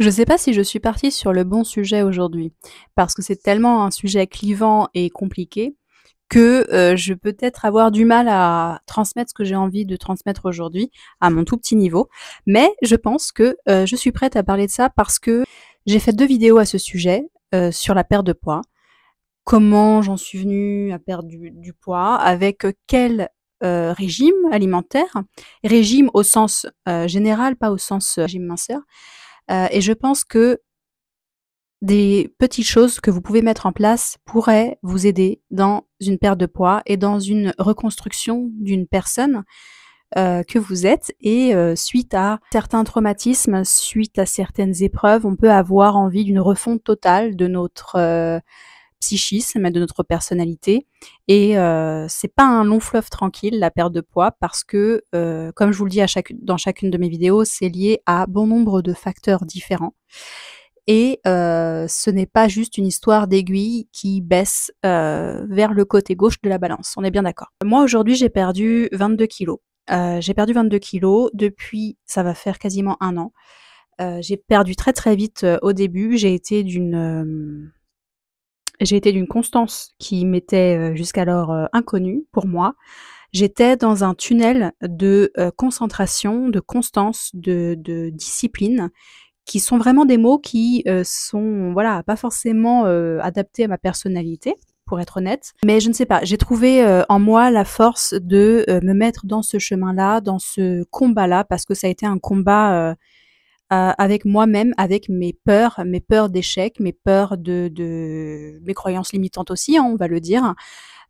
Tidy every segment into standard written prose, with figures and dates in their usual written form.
Je sais pas si je suis partie sur le bon sujet aujourd'hui, parce que c'est tellement un sujet clivant et compliqué que, je peux peut-être avoir du mal à transmettre ce que j'ai envie de transmettre aujourd'hui, à mon tout petit niveau. Mais je pense que, je suis prête à parler de ça parce que j'ai fait 2 vidéos à ce sujet, sur la perte de poids. Comment j'en suis venue à perdre du poids, avec, quel, régime alimentaire. Régime au sens, général, pas au sens, régime minceur. Et je pense que des petites choses que vous pouvez mettre en place pourraient vous aider dans une perte de poids et dans une reconstruction d'une personne, que vous êtes et suite à certains traumatismes, suite à certaines épreuves, on peut avoir envie d'une refonte totale de notre, psychisme et de notre personnalité et c'est pas un long fleuve tranquille, la perte de poids parce que, comme je vous le dis dans chacune de mes vidéos, c'est lié à bon nombre de facteurs différents et ce n'est pas juste une histoire d'aiguille qui baisse, vers le côté gauche de la balance, on est bien d'accord. Moi, aujourd'hui, j'ai perdu 22 kilogrammes. J'ai perdu 22 kilogrammes depuis ça va faire quasiment 1 an. J'ai perdu très, très vite, au début. J'ai été d'une constance qui m'était, jusqu'alors, inconnue pour moi. J'étais dans un tunnel de, concentration, de constance, de discipline qui sont vraiment des mots qui, sont voilà, pas forcément, adaptés à ma personnalité, pour être honnête. Mais je ne sais pas, j'ai trouvé, en moi la force de, me mettre dans ce chemin-là, dans ce combat-là, parce que ça a été un combat, avec moi-même, avec mes peurs d'échec, mes peurs de mes croyances limitantes aussi, hein, on va le dire.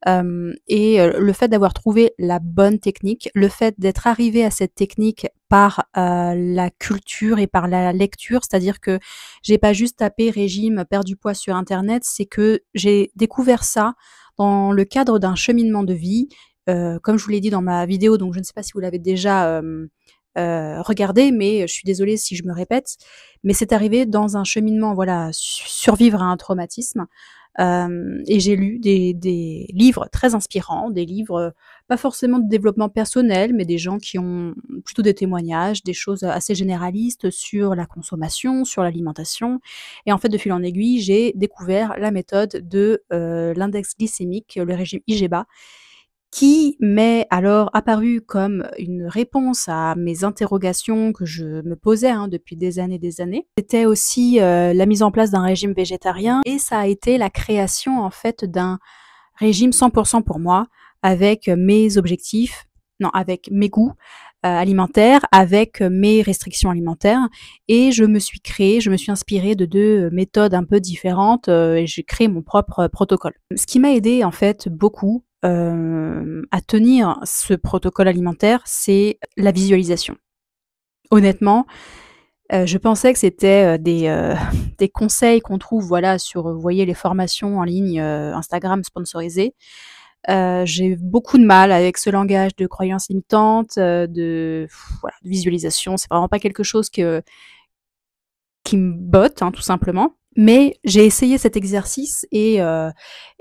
Et le fait d'avoir trouvé la bonne technique, le fait d'être arrivé à cette technique par, la culture et par la lecture, c'est-à-dire que j'ai pas juste tapé régime perdre du poids sur internet, c'est que j'ai découvert ça dans le cadre d'un cheminement de vie. Comme je vous l'ai dit dans ma vidéo, donc je ne sais pas si vous l'avez déjà, regardée, mais je suis désolée si je me répète, mais c'est arrivé dans un cheminement, voilà, survivre à un traumatisme. Et j'ai lu des livres très inspirants, des livres, pas forcément de développement personnel, mais des gens qui ont plutôt des témoignages, des choses assez généralistes sur la consommation, sur l'alimentation et en fait, de fil en aiguille, j'ai découvert la méthode de, l'index glycémique, le régime IGBA, qui m'est alors apparu comme une réponse à mes interrogations que je me posais, hein, depuis des années, des années. C'était aussi, la mise en place d'un régime végétarien et ça a été la création, en fait, d'un régime 100 pour moi, avec mes objectifs non, avec mes goûts, alimentaires, avec mes restrictions alimentaires et je me suis inspirée de 2 méthodes un peu différentes, et j'ai créé mon propre protocole. Ce qui m'a aidée, en fait, beaucoup, à tenir ce protocole alimentaire, c'est la visualisation. Honnêtement, je pensais que c'était, des conseils qu'on trouve, voilà, sur, vous voyez, les formations en ligne, Instagram sponsorisées. J'ai eu beaucoup de mal avec ce langage de croyances limitantes, voilà, de visualisation. C'est vraiment pas quelque chose qui me botte, hein, tout simplement. Mais j'ai essayé cet exercice et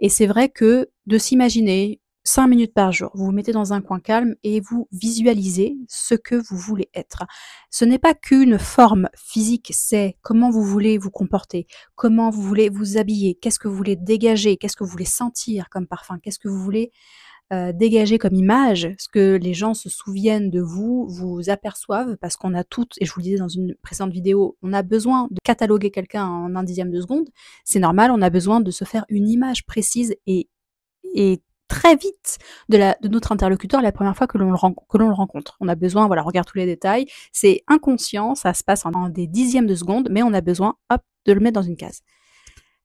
c'est vrai que de s'imaginer 5 minutes par jour, vous vous mettez dans un coin calme et vous visualisez ce que vous voulez être. Ce n'est pas qu'une forme physique, c'est comment vous voulez vous comporter, comment vous voulez vous habiller, qu'est-ce que vous voulez dégager, qu'est-ce que vous voulez sentir comme parfum, qu'est-ce que vous voulez dégager comme image, ce que les gens se souviennent de vous, vous aperçoivent parce qu'on a toutes, et je vous le disais dans une précédente vidéo, on a besoin de cataloguer quelqu'un en 1/10 de seconde. C'est normal, on a besoin de se faire une image précise et très vite de notre interlocuteur la première fois que l'on le rencontre. On a besoin, voilà, on regarde tous les détails, c'est inconscient, ça se passe en des dixièmes de seconde, mais on a besoin, hop, de le mettre dans une case.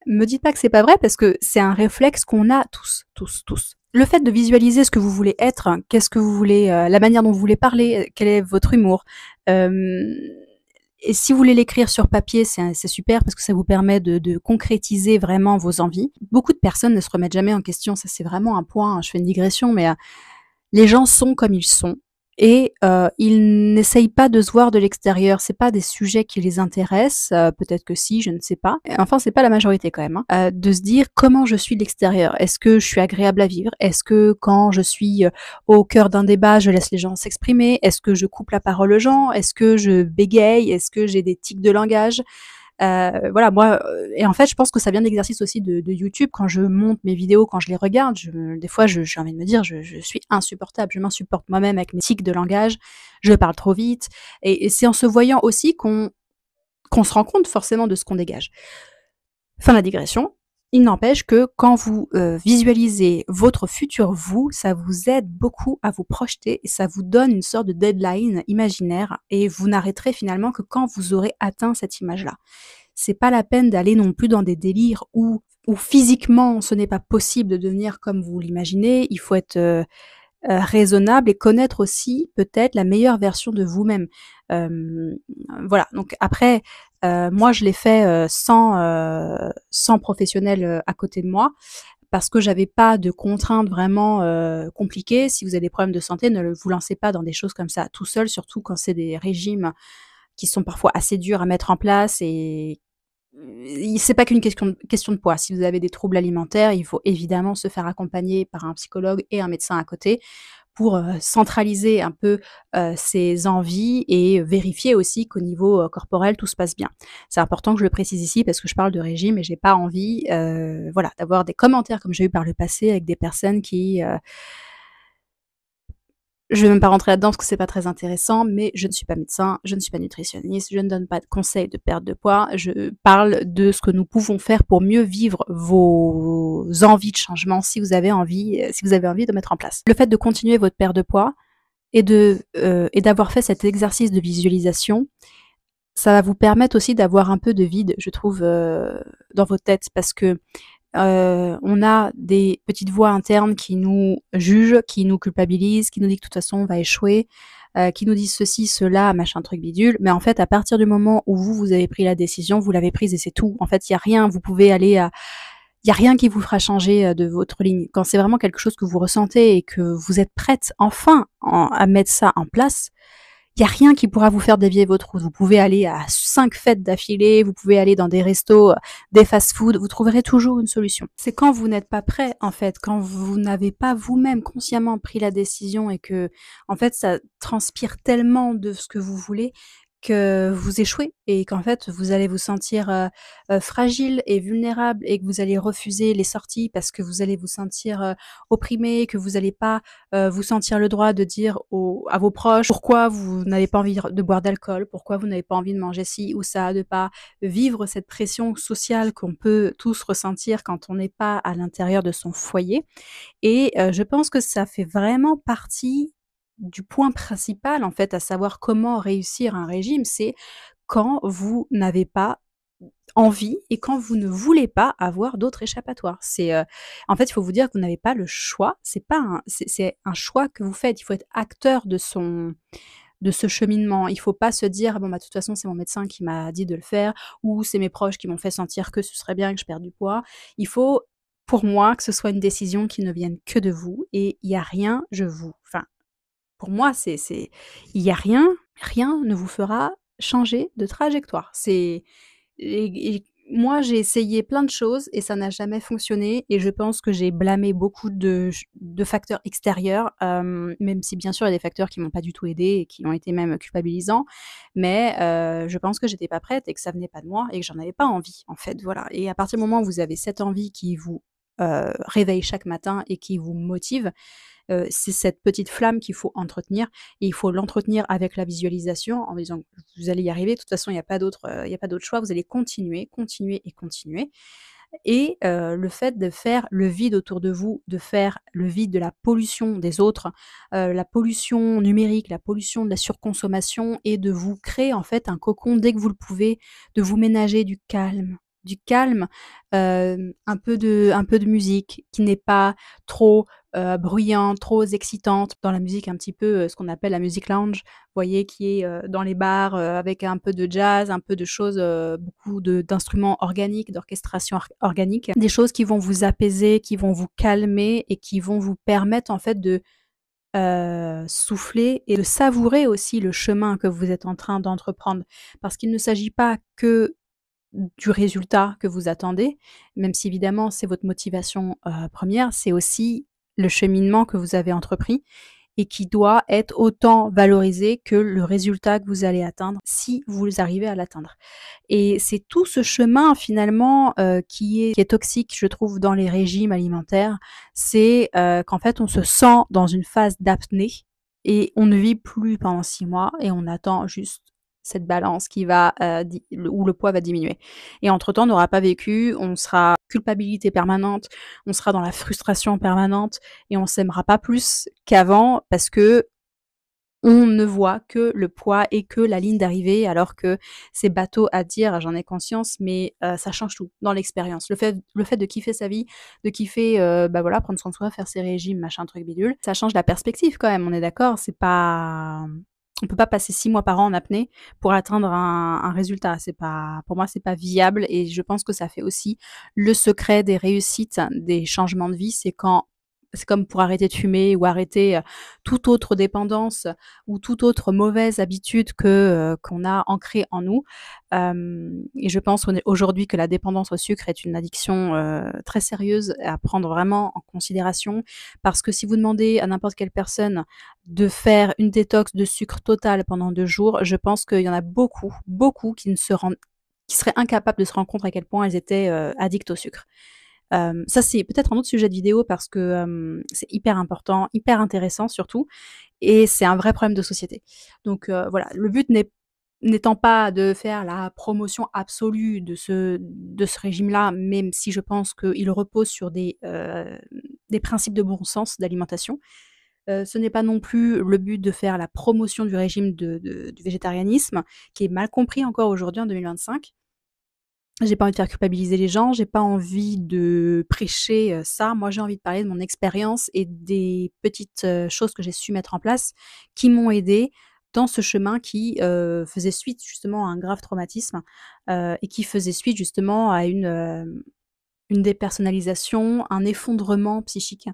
Me dites pas que c'est pas vrai parce que c'est un réflexe qu'on a tous, tous, tous. Le fait de visualiser ce que vous voulez être, qu'est-ce que vous voulez, la manière dont vous voulez parler, quel est votre humour, et si vous voulez l'écrire sur papier, c'est super parce que ça vous permet de concrétiser vraiment vos envies. Beaucoup de personnes ne se remettent jamais en question, ça c'est vraiment un point, je fais une digression, mais les gens sont comme ils sont et ils n'essayent pas de se voir de l'extérieur. C'est pas des sujets qui les intéressent, peut-être que si, je ne sais pas. Enfin, c'est pas la majorité quand même, hein. De se dire: «Comment je suis de l'extérieur? Est-ce que je suis agréable à vivre? Est-ce que quand je suis, au cœur d'un débat, je laisse les gens s'exprimer? Est-ce que je coupe la parole aux gens? Est-ce que je bégaye? Est-ce que j'ai des tics de langage?» Voilà, moi, et en fait, je pense que ça vient de l'exercice aussi de YouTube. Quand je monte mes vidéos, quand je les regarde, des fois, j'ai envie de me dire, je suis insupportable. Je m'insupporte moi-même avec mes tics de langage. Je parle trop vite. Et c'est en se voyant aussi qu'on se rend compte forcément de ce qu'on dégage. Fin de la digression. Il n'empêche que quand vous visualisez votre futur vous, ça vous aide beaucoup à vous projeter et ça vous donne une sorte de deadline imaginaire et vous n'arrêterez finalement que quand vous aurez atteint cette image-là. C'est pas la peine d'aller non plus dans des délires où physiquement ce n'est pas possible de devenir comme vous l'imaginez. Il faut être raisonnable et connaître aussi peut-être la meilleure version de vous-même. Voilà, donc après, moi je l'ai fait sans professionnel à côté de moi parce que j'avais pas de contraintes vraiment compliquées. Si vous avez des problèmes de santé, ne vous lancez pas dans des choses comme ça tout seul, surtout quand c'est des régimes qui sont parfois assez durs à mettre en place et c'est pas qu'une question de poids. Si vous avez des troubles alimentaires, il faut évidemment se faire accompagner par un psychologue et un médecin à côté pour, centraliser un peu, ses envies et vérifier aussi qu'au niveau, corporel, tout se passe bien. C'est important que je le précise ici parce que je parle de régime et j'ai pas envie, voilà, d'avoir des commentaires comme j'ai eu par le passé avec des personnes qui, je vais même pas rentrer là-dedans parce que c'est pas très intéressant, mais je ne suis pas médecin, je ne suis pas nutritionniste, je ne donne pas de conseils de perte de poids. Je parle de ce que nous pouvons faire pour mieux vivre vos envies de changement si vous avez envie de mettre en place. Le fait de continuer votre perte de poids et d'avoir fait cet exercice de visualisation, ça va vous permettre aussi d'avoir un peu de vide, je trouve, dans votre tête parce que on a des petites voix internes qui nous jugent, qui nous culpabilisent, qui nous disent que de toute façon on va échouer, qui nous disent ceci, cela, machin truc bidule. Mais en fait, à partir du moment où vous avez pris la décision, vous l'avez prise et c'est tout. En fait, il y a rien, vous pouvez aller à il y a rien qui vous fera changer, de votre ligne. Quand c'est vraiment quelque chose que vous ressentez et que vous êtes prête enfin à mettre ça en place, il y a rien qui pourra vous faire dévier votre route. Vous pouvez aller à 5 fêtes d'affilée, vous pouvez aller dans des restos, des fast-food, vous trouverez toujours une solution. C'est quand vous n'êtes pas prêt, en fait, quand vous n'avez pas vous-même consciemment pris la décision et que, en fait, ça transpire tellement de ce que vous voulez que vous échouez et qu'en fait, vous allez vous sentir, fragile et vulnérable et que vous allez refuser les sorties parce que vous allez vous sentir, opprimé, que vous n'allez pas, vous sentir le droit de dire à vos proches pourquoi vous n'avez pas envie de boire d'alcool, pourquoi vous n'avez pas envie de manger ci ou ça, de pas vivre cette pression sociale qu'on peut tous ressentir quand on n'est pas à l'intérieur de son foyer et je pense que ça fait vraiment partie du point principal, en fait, à savoir comment réussir un régime, c'est quand vous n'avez pas envie et quand vous ne voulez pas avoir d'autres échappatoires. En fait, il faut vous dire que vous n'avez pas le choix, c'est un choix que vous faites. Il faut être acteur de ce cheminement. Il faut pas se dire: «Bon, bah, de toute façon, c'est mon médecin qui m'a dit de le faire» ou «C'est mes proches qui m'ont fait sentir que ce serait bien que je perde du poids». Il faut, pour moi, que ce soit une décision qui ne vienne que de vous et il y a rien, pour moi, il y a rien ne vous fera changer de trajectoire. Et moi, j'ai essayé plein de choses et ça n'a jamais fonctionné et je pense que j'ai blâmé beaucoup de facteurs extérieurs, même si bien sûr il y a des facteurs qui m'ont pas du tout aidée et qui ont été même culpabilisants. Mais, je pense que j'étais pas prête et que ça venait pas de moi et que j'en avais pas envie, en fait, voilà. Et à partir du moment où vous avez cette envie qui vous, réveille chaque matin et qui vous motive, c'est cette petite flamme qu'il faut entretenir et il faut l'entretenir avec la visualisation en disant: «Vous allez y arriver, de toute façon il y a pas d'autre choix, vous allez continuer, continuer et continuer» et le fait de faire le vide autour de vous, de faire le vide de la pollution des autres, la pollution numérique, la pollution de la surconsommation et de vous créer en fait un cocon dès que vous le pouvez, de vous ménager du calme, un peu de musique qui n'est pas trop, bruyante, trop excitante. Dans la musique un petit peu, ce qu'on appelle la musique lounge, vous voyez? Qui est, dans les bars, avec un peu de jazz, un peu de choses, beaucoup d'instruments organiques, d'orchestration organique. Des choses qui vont vous apaiser, qui vont vous calmer et qui vont vous permettre en fait souffler et de savourer aussi le chemin que vous êtes en train d'entreprendre. Parce qu'il ne s'agit pas que du résultat que vous attendez, même si évidemment c'est votre motivation, 1re, c'est aussi le cheminement que vous avez entrepris et qui doit être autant valorisé que le résultat que vous allez atteindre, si vous arrivez à l'atteindre. Et c'est tout ce chemin finalement, qui est toxique, je trouve, dans les régimes alimentaires. C'est, qu'en fait, on se sent dans une phase d'apnée et on ne vit plus pendant 6 mois et on attend juste cette balance qui va, où le poids va diminuer. Et entre-temps, on n'aura pas vécu, on sera culpabilité permanente, on sera dans la frustration permanente et on s'aimera pas plus qu'avant parce que on ne voit que le poids et que la ligne d'arrivée, alors que c'est bateau à dire, j'en ai conscience, mais ça change tout dans l'expérience. Le fait de kiffer sa vie, de kiffer, bah, voilà, prendre soin de soi, faire ses régimes, machin truc bidule, ça change la perspective quand même, on est d'accord? C'est pas on peut pas passer 6 mois par an en apnée pour atteindre un résultat. C'est pas pour moi, c'est pas viable et je pense que ça fait aussi le secret des réussites, des changements de vie, c'est comme pour arrêter de fumer ou arrêter, toute autre dépendance ou toute autre mauvaise habitude qu'on a ancrée en nous. Et je pense aujourd'hui que la dépendance au sucre est une addiction, très sérieuse à prendre vraiment en considération. Parce que si vous demandez à n'importe quelle personne de faire une détox de sucre totale pendant 2 jours, je pense qu'il y en a beaucoup, beaucoup qui seraient incapables de se rendre compte à quel point elles étaient, addictes au sucre. Ça, c'est peut-être un autre sujet de vidéo parce que, c'est hyper important, hyper intéressant surtout et c'est un vrai problème de société. Donc voilà, le but n'étant pas de faire la promotion absolue de ce régime-là, même si je pense qu'il repose sur des principes de bon sens d'alimentation. Ce n'est pas non plus le but de faire la promotion du régime du végétarianisme, qui est mal compris encore aujourd'hui en 2025. J'ai pas envie de faire culpabiliser les gens, j'ai pas envie de prêcher, ça. Moi, j'ai envie de parler de mon expérience et des petites, choses que j'ai su mettre en place, qui m'ont aidée dans ce chemin qui, faisait suite justement à un grave traumatisme, et qui faisait suite justement à une dépersonnalisation, un effondrement psychique,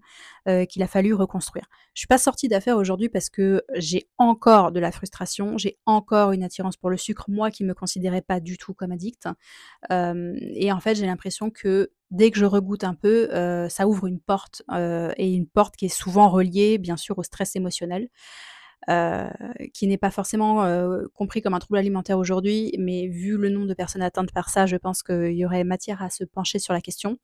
qu'il a fallu reconstruire. Je suis pas sortie d'affaire aujourd'hui parce que j'ai encore de la frustration, j'ai encore une attirance pour le sucre, moi qui me considérais pas du tout comme addict. Et en fait, j'ai l'impression que dès que je regoute un peu, ça ouvre une porte, et une porte qui est souvent reliée, bien sûr, au stress émotionnel, heu, qui n'est pas forcément, compris comme un trouble alimentaire aujourd'hui, mais vu le nombre de personnes atteintes par ça, je pense qu'il y aurait matière à se pencher sur la question.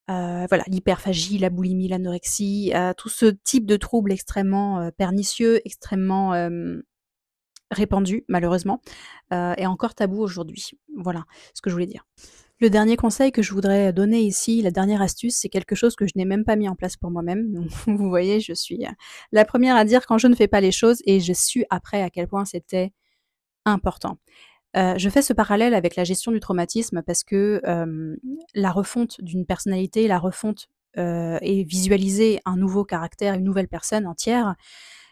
Voilà, l'hyperphagie, la boulimie, l'anorexie, tout ce type de troubles extrêmement, pernicieux, extrêmement, répandu malheureusement, et encore tabou aujourd'hui. Voilà ce que je voulais dire. Le dernier conseil que je voudrais donner ici, la dernière astuce, c'est quelque chose que je n'ai même pas mis en place pour moi-même. Donc vous voyez, je suis, la première à dire quand je ne fais pas les choses et j'ai su après à quel point c'était important. Je fais ce parallèle avec la gestion du traumatisme parce que, la refonte d'une personnalité, la refonte, et visualiser un nouveau caractère, une nouvelle personne entière,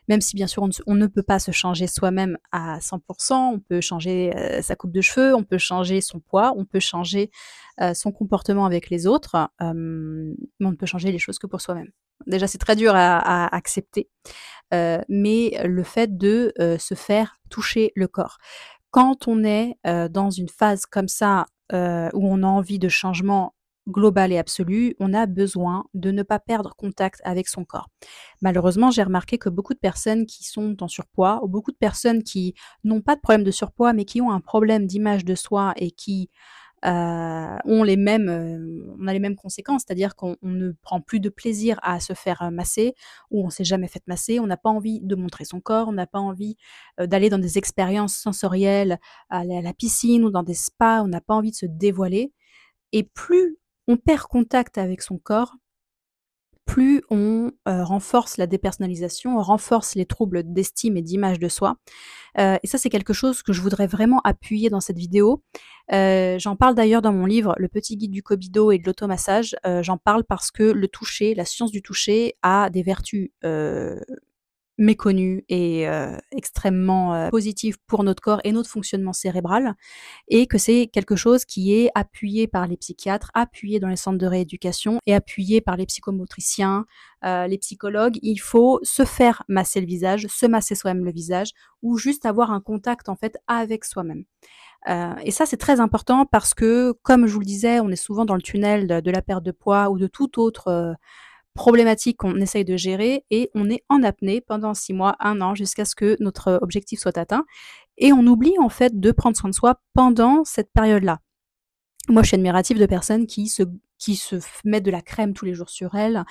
même si bien sûr on ne peut pas se changer soi-même à 100. On peut changer, sa coupe de cheveux, on peut changer son poids, on peut changer, son comportement avec les autres, mais on ne peut changer les choses que pour soi-même. Déjà, c'est très dur à accepter, mais le fait de, se faire toucher le corps. Quand on est, dans une phase comme ça, où on a envie de changement global et absolu, on a besoin de ne pas perdre contact avec son corps. Malheureusement, j'ai remarqué que beaucoup de personnes qui sont en surpoids ou beaucoup de personnes qui n'ont pas de problème de surpoids, mais qui ont un problème d'image de soi et qui, on a les mêmes conséquences. C'est-à-dire qu'on ne prend plus de plaisir à se faire, masser ou on s'est jamais fait masser. On n'a pas envie de montrer son corps, on n'a pas envie, d'aller dans des expériences sensorielles, aller à la piscine ou dans des spas, on n'a pas envie de se dévoiler et plus on perd contact avec son corps, plus on, renforce la dépersonnalisation, on renforce les troubles d'estime et d'image de soi. Et ça, c'est quelque chose que je voudrais vraiment appuyer dans cette vidéo. J'en parle d'ailleurs dans mon livre «Le petit guide du cobido et de l'automassage». J'en parle parce que le toucher, la science du toucher a des vertus, méconnu et extrêmement, positif pour notre corps et notre fonctionnement cérébral et que c'est quelque chose qui est appuyé par les psychiatres, appuyé dans les centres de rééducation et appuyé par les psychomotriciens, les psychologues. Il faut se faire masser le visage, se masser soi-même le visage ou juste avoir un contact, en fait, avec soi-même. Et ça, c'est très important parce que, comme je vous le disais, on est souvent dans le tunnel de la perte de poids ou de toute autre, problématique qu'on essaye de gérer et on est en apnée pendant 6 mois, 1 an, jusqu'à ce que notre objectif soit atteint et on oublie, en fait, de prendre soin de soi pendant cette période-là. Moi, je suis admirative de personnes qui se mettent de la crème tous les jours sur elles,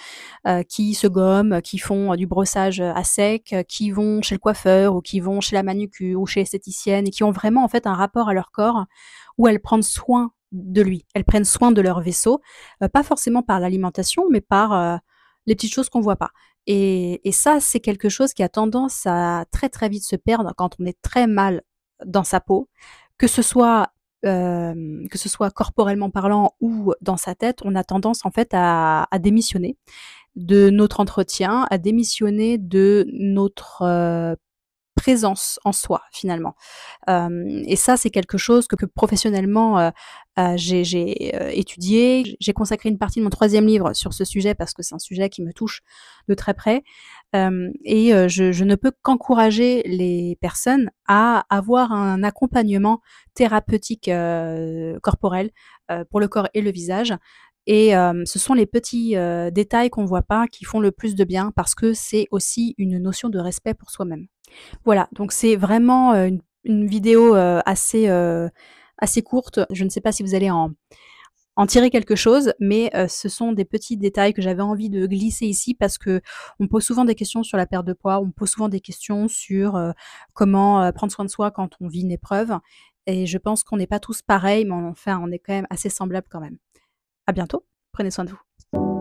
qui se gomment, qui font du brossage à sec, qui vont chez le coiffeur ou qui vont chez la manucure ou chez l'esthéticienne et qui ont vraiment en fait un rapport à leur corps où elles prennent soin de lui. Elles prennent soin de leur vaisseau, pas forcément par l'alimentation, mais par les petites choses qu'on voit pas. Et ça, c'est quelque chose qui a tendance à très très vite se perdre quand on est très mal dans sa peau, que ce soit que ce soit corporellement parlant ou dans sa tête, on a tendance en fait à démissionner de notre entretien, à démissionner de notre, présence en soi finalement. Et ça, c'est quelque chose que professionnellement, j'ai étudié. J'ai consacré une partie de mon troisième livre sur ce sujet parce que c'est un sujet qui me touche de très près. Et je ne peux qu'encourager les personnes à avoir un accompagnement thérapeutique, corporel, pour le corps et le visage. Et ce sont les petits, détails qu'on voit pas qui font le plus de bien parce que c'est aussi une notion de respect pour soi-même. Voilà, donc c'est vraiment, une vidéo, assez courte. Je ne sais pas si vous allez en tirer quelque chose, mais ce sont des petits détails que j'avais envie de glisser ici parce qu'on me pose souvent des questions sur la perte de poids, on me pose souvent des questions sur, comment, prendre soin de soi quand on vit une épreuve et je pense qu'on n'est pas tous pareils, mais enfin, on est quand même assez semblables quand même. À bientôt, prenez soin de vous.